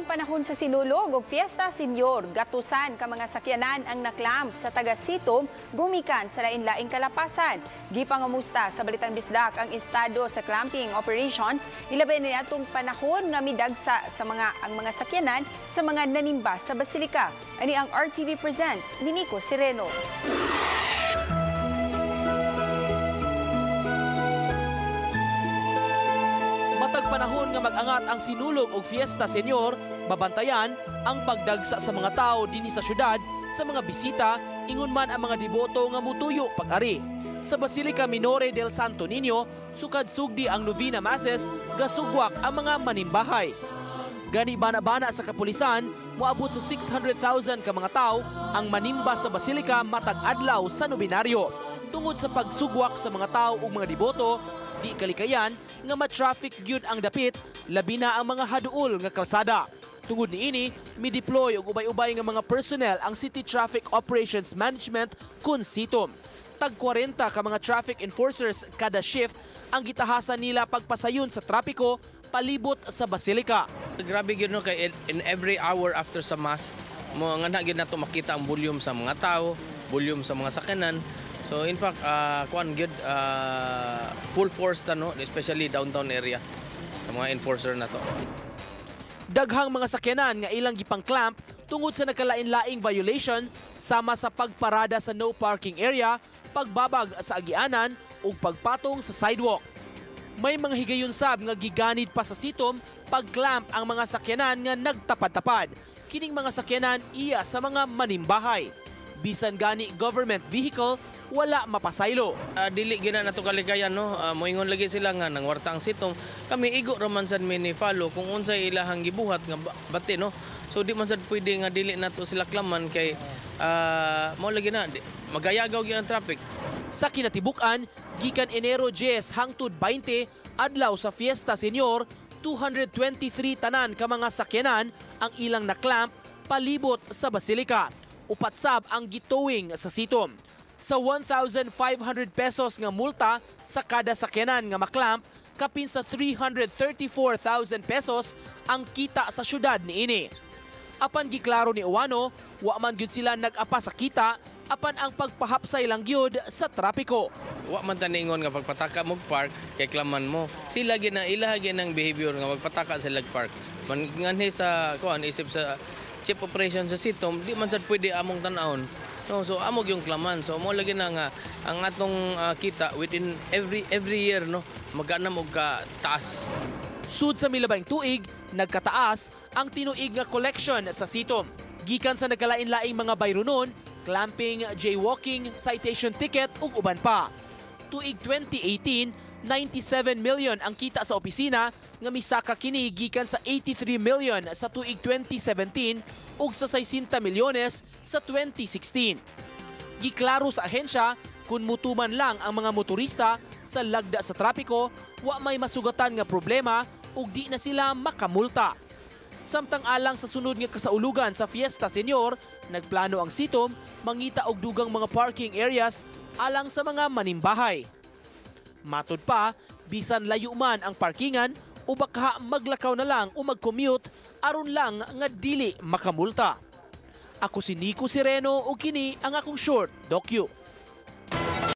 Karong panahon sa sinulog ug Fiesta Senior, gatusan ka mga sakyanan ang naklamp sa taga-Sitom gumikan sa lain-laing kalapasan. Gipangamusta sa Balitang Bisdak ang estado sa clamping operations, ilabay na atong panahon nga midagsa sa mga sakyanan sa mga nanimba sa Basilica. Ani ang RTV Presents ni Nico Sireno. Matag panahon nga mag-angat ang sinulog og Fiesta Senior, babantayan ang pagdagsa sa mga tao dinhi sa syudad sa mga bisita, ingon man ang mga deboto nga mutuyo pag-ari. Sa Basilica Minore del Santo Niño, sukad sugdi ang Novena Masses, gasugwak ang mga manimbahay. Gani bana-bana sa kapulisan, moabot sa 600,000 ka mga tao ang manimba sa Basilica matag adlaw sa nobinaryo. Tungod sa pagsugwak sa mga tao ug mga deboto, di kalikayan nga ma-traffic gyud ang dapit, labi na ang mga haduol nga kalsada. Tungod niini, mi-deploy og ubay-ubay nga mga personnel ang City Traffic Operations Management kun Sitom. Tag 40 ka mga traffic enforcers kada shift ang gitahasan nila pagpasayon sa trapiko palibot sa Basilica. Grabe gyud no kay in every hour after sa mass mo nga na gyud nato makita ang volume sa mga tao, volume sa mga sakyanan. So in fact, kuan gyud full force ta no, especially downtown area sa mga enforcer na to. Daghang mga sakyanan nga ilang gipang-clamp tungod sa nagkalain-laing violation sama sa pagparada sa no parking area, pagbabag sa agianan ug pagpatong sa sidewalk. May mga higayon sab nga giganid pa sa Sitom pag-clamp ang mga sakyanan nga nagtapad-tapad. Kining mga sakyanan iya sa mga manimbahay. Bisan gani government vehicle, wala mapasaylo. Dili gina nato kalikayan no, moingon lagi sila nga nang warta ang Sitom. Kami igo raman sad mini follow kung unsay ilahang gibuhat nga bati no. So di man sad pwede nga dili nato sila klaman kay mo lagi na magayagaw gyud ang traffic. Sa kinatibuk-an, gikan Enero 10 hangtod 20 adlaw sa Fiesta Senior, 223 tanan ka mga sakyanan ang ilang naklamp palibot sa Basilica. Upat sab ang gitowing sa Sitom. Sa 1,500 pesos nga multa sa kada sakyanan nga maklamp, kapin sa 334,000 pesos ang kita sa syudad niini. Apan giklaro ni Uwano, wa man gyud sila nag-apa sa kita, apan ang pagpahapsay lang gyud sa trapiko. Wa man taningon nga pagpataka mo park kay klaman mo. Sila gina ilaha ng behavior nga magpataka sa lag park. Man nganhi sa kuan isip sa chief operation sa Sitom, di man sad pwede among tan-awon. No, so amog yung klaman. So mo lagi na nga ang atong kita within every year no, magkanam og ka taas. Sud sa milabayng tuig, nagkataas ang tinuig nga collection sa Sitom. Gikan sa nagkalain-laing mga bayronon, clamping, jaywalking, citation ticket ug uban pa. Tuig 2018, 97 million ang kita sa opisina nga misaka kini gikan sa 83 million sa tuig 2017 ug sa 60 milyones sa 2016. Giklaro sa ahensya kung mutuman lang ang mga motorista sa lagda sa trapiko, wa may masugatan nga problema ug di na sila makamulta. Samtang alang sa sunod nga kasaulugan sa Fiesta Senior, nagplano ang Sitom mangita og dugang mga parking areas alang sa mga manimbahay. Matod pa, bisan layo man ang parkingan o baka maglakaw na lang o mag-commute aron lang nga dili makamulta. Ako si Nico Sireno o kini ang akong short docu.